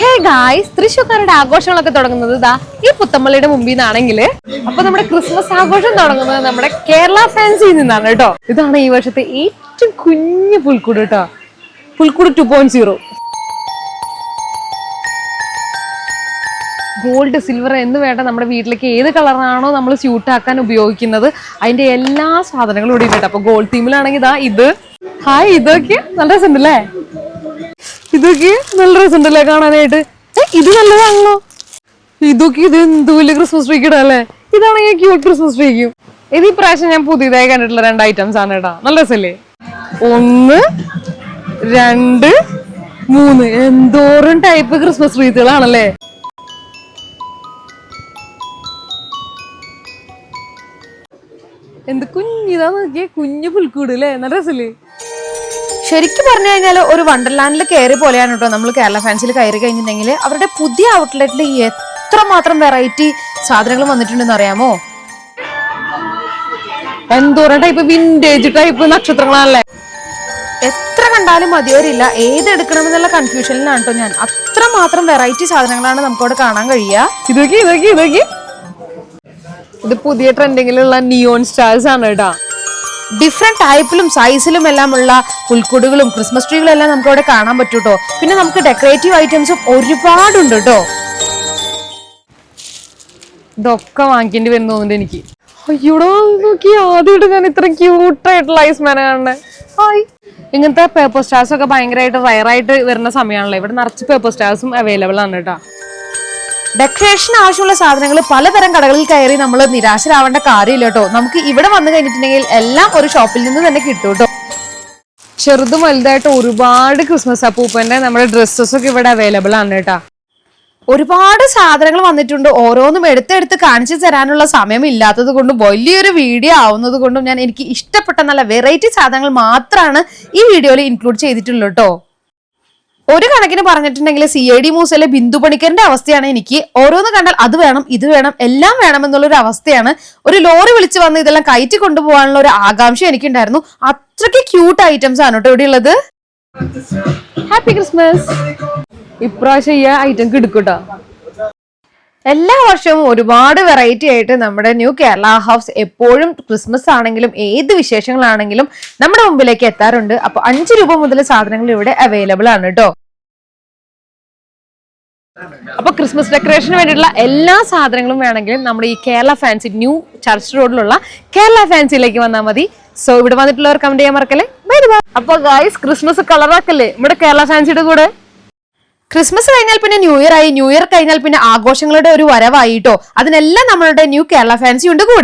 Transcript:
Hey guys, തൃശ്ശൂർക്കാരുടെ ആഘോഷങ്ങളൊക്കെ തുടങ്ങുന്നത് ഇതാ ഈ പുത്തമ്പള്ളിയുടെ മുമ്പിൽ നിന്നാണെങ്കിൽ അപ്പൊ നമ്മുടെ ക്രിസ്മസ് ആഘോഷം തുടങ്ങുന്നത് നമ്മുടെ കേരള ഫാൻസിയിൽ നിന്നാണ് കേട്ടോ. ഇതാണ് ഈ വർഷത്തെ ഏറ്റവും കുഞ്ഞു പുൽക്കൂട് കേട്ടോ, പുൽക്കൂട് 2.0. ഗോൾഡ്, സിൽവർ എന്ന് വേണ്ട നമ്മുടെ വീട്ടിലേക്ക് ഏത് കളറാണോ നമ്മൾ സ്യൂട്ടാക്കാൻ ഉപയോഗിക്കുന്നത് അതിന്റെ എല്ലാ സാധനങ്ങളും ഇവിടെ ഉണ്ട്. അപ്പൊ ഗോൾഡ് തീമിലാണെങ്കിൽ ഇതാ ഇത്, ഹായ്, ഇതൊക്കെ നല്ല രസമുണ്ടല്ലേ, ഇതൊക്കെ നല്ല രസമുണ്ടല്ലേ കാണാനായിട്ട്. ഇത് നല്ലതാണല്ലോ, ഇതൊക്കെ ഇത് എന്ത് വലിയ ക്രിസ്മസ് ട്രീ ഇടാല്ലേ. ഇതാണെങ്കിൽ ക്യൂട്ട് ക്രിസ്മസ് ട്രീക്കും. ഇത് ഈ പ്രാവശ്യം ഞാൻ പുതിയതായി കണ്ടിട്ടുള്ള 2 ഐറ്റംസ് ആണ് കേട്ടോ, നല്ല രസല്ലേ. 1, 2, 3 എന്തോരം ടൈപ്പ് ക്രിസ്മസ് ട്രീകളാണല്ലേ. എന്ത് കുഞ്ഞിതാ നോക്കിയേ, കുഞ്ഞു പുൽക്കൂട് അല്ലേ, നല്ല രസല്ലേ. ശരിക്കും പറഞ്ഞു കഴിഞ്ഞാൽ ഒരു വണ്ടർലാൻഡിൽ കയറി പോലെയാണ് കേട്ടോ നമ്മൾ കേരള ഫാൻസിൽ കയറി കഴിഞ്ഞിട്ടുണ്ടെങ്കിൽ. അവരുടെ പുതിയ ഔട്ട്ലെറ്റിൽ എത്രമാത്രം വെറൈറ്റി സാധനങ്ങൾ വന്നിട്ടുണ്ടെന്ന് അറിയാമോ? എന്തോരം ടൈപ്പ് വിന്റേജ് ടൈപ്പ് നക്ഷത്രങ്ങളാണല്ലേ. എത്ര കണ്ടാലും മതിയോരില്ല, ഏതെടുക്കണമെന്നുള്ള കൺഫ്യൂഷനിലാണ് കേട്ടോ ഞാൻ. അത്രമാത്രം വെറൈറ്റി സാധനങ്ങളാണ് നമുക്കവിടെ കാണാൻ കഴിയുക. ഇതൊക്കെ ഇത് പുതിയ ട്രെൻഡിങ്ങിലുള്ള നിയോൺ സ്റ്റാർസ് ആണ് കേട്ടോ. ഡിഫറെന്റ് ടൈപ്പിലും സൈസിലും എല്ലാം ഉള്ള പുൽക്കൂടുകളും ക്രിസ്മസ് ട്രീകളും എല്ലാം നമുക്ക് അവിടെ കാണാൻ പറ്റും കേട്ടോ. പിന്നെ നമുക്ക് ഡെക്കറേറ്റീവ് ഐറ്റംസും ഒരുപാടുണ്ട് കേട്ടോ. ഇതൊക്കെ വാങ്ങിക്കേണ്ടി വരുന്ന തോന്നുന്നുണ്ട് എനിക്ക്. അയ്യോടോ നോക്കി, ആദ്യമായിട്ട് ഞാൻ ഇത്ര ക്യൂട്ടായിട്ടുള്ള ഐസ്മാനെ കാണണേ. ഹായ്, ഇങ്ങനത്തെ പേപ്പർ സ്റ്റാർസ് ഒക്കെ ഭയങ്കരമായിട്ട് റയറായിട്ട് വരുന്ന സമയമാണല്ലോ. ഇവിടെ നിറച്ച് പേപ്പർ സ്റ്റാർസും അവൈലബിൾ ആണ് കേട്ടോ. ഡെക്കറേഷൻ ആവശ്യമുള്ള സാധനങ്ങൾ പലതരം കടകളിൽ കയറി നമ്മൾ നിരാശരാവേണ്ട കാര്യമില്ല കേട്ടോ. നമുക്ക് ഇവിടെ വന്നു കഴിഞ്ഞിട്ടുണ്ടെങ്കിൽ എല്ലാം ഒരു ഷോപ്പിൽ നിന്ന് തന്നെ കിട്ടും കേട്ടോ. ചെറുതും വലുതായിട്ട് ഒരുപാട് ക്രിസ്മസ് അപ്പൂപ്പന്റെ നമ്മുടെ ഡ്രസ്സസ് ഒക്കെ ഇവിടെ അവൈലബിൾ ആണ് കേട്ടോ. ഒരുപാട് സാധനങ്ങൾ വന്നിട്ടുണ്ട്. ഓരോന്നും എടുത്തെടുത്ത് കാണിച്ചു തരാനുള്ള സമയം ഇല്ലാത്തത് കൊണ്ടും വലിയൊരു വീഡിയോ ആവുന്നത് കൊണ്ടും ഞാൻ എനിക്ക് ഇഷ്ടപ്പെട്ട നല്ല വെറൈറ്റി സാധനങ്ങൾ മാത്രമാണ് ഈ വീഡിയോയിൽ ഇൻക്ലൂഡ് ചെയ്തിട്ടുള്ളൂ കേട്ടോ. ഒരു കണക്കിന് പറഞ്ഞിട്ടുണ്ടെങ്കിൽ CID മൂസയിലെ ബിന്ദു പണിക്കറിന്റെ അവസ്ഥയാണ് എനിക്ക്. ഓരോന്ന് കണ്ടാൽ അത് വേണം, ഇത് വേണം, എല്ലാം വേണം എന്നുള്ളൊരു അവസ്ഥയാണ്. ഒരു ലോറി വിളിച്ച് വന്ന് ഇതെല്ലാം കയറ്റി കൊണ്ടുപോകാനുള്ള ഒരു ആകാംക്ഷ എനിക്കുണ്ടായിരുന്നു. അത്രയ്ക്ക് ക്യൂട്ട് ഐറ്റംസ് ആണ് കേട്ടോ ഇവിടെ ഉള്ളത്. Happy Christmas. ഇപ്രാവശ്യം ഈ ഐറ്റം കിടക്കൂട്ടോ. എല്ലാ വർഷവും ഒരുപാട് വെറൈറ്റി ആയിട്ട് നമ്മുടെ ന്യൂ കേരള ഹൗസ് എപ്പോഴും ക്രിസ്മസ് ആണെങ്കിലും ഏത് വിശേഷങ്ങളാണെങ്കിലും നമ്മുടെ മുമ്പിലേക്ക് എത്താറുണ്ട്. അപ്പൊ 5 രൂപ മുതൽ സാധനങ്ങൾ ഇവിടെ അവൈലബിൾ ആണ് കേട്ടോ. അപ്പൊ ക്രിസ്മസ് ഡെക്കറേഷന് വേണ്ടിയിട്ടുള്ള എല്ലാ സാധനങ്ങളും വേണമെങ്കിലും നമ്മുടെ ഈ കേരള ഫാൻസി ന്യൂ ചർച്ച് റോഡിലുള്ള കേരള ഫാൻസിയിലേക്ക് വന്നാൽ മതി. സോ ഇവിടെ വന്നിട്ടുള്ളവർ കമന്റ് ചെയ്യാൻ മറക്കല്ലേ. അപ്പൊ ഗായ്സ്, ക്രിസ്മസ് കളറാക്കല്ലേ നമ്മുടെ കേരള ഫാൻസിയുടെ കൂടെ. ക്രിസ്മസ് കഴിഞ്ഞാൽ പിന്നെ ന്യൂ ഇയർ ആയി, ന്യൂ ഇയർ കഴിഞ്ഞാൽ പിന്നെ ആഘോഷങ്ങളുടെ ഒരു വരവായിട്ടോ. അതിനെല്ലാം നമ്മളുടെ ന്യൂ കേരള ഫാൻസി ഉണ്ട് കൂടെ.